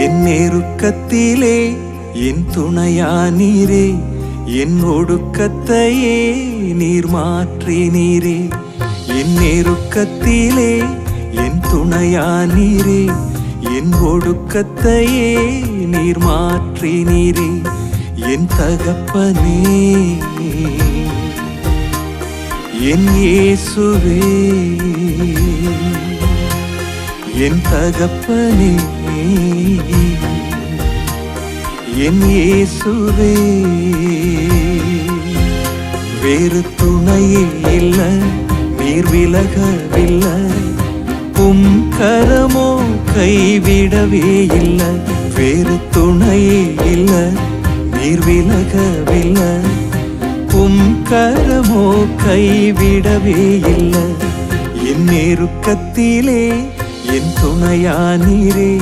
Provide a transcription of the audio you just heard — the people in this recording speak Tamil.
என் நெருக்கத்திலே என் துணையானீரே, என் ஒடுக்கத்தையே நீர் மாற்றினீரே. என் நெருக்கத்திலே என் துணையானீரே, என் ஒடுக்கத்தையே நீர் மாற்றினீரே. என் தகப்பனே என் இயேசுவே, என் தகப்பனே என் இயேசுவே. வேறு துணையே இல்ல, நீர் விலகவில்லை, உம் கரமோ கைவிடவே இல்லை. வேறு துணையே இல்ல, நீர் விலகவில்லை, உம் கரமோ கைவிடவே இல்லை. என் நெருக்கத்திலே என் துணையானீரே,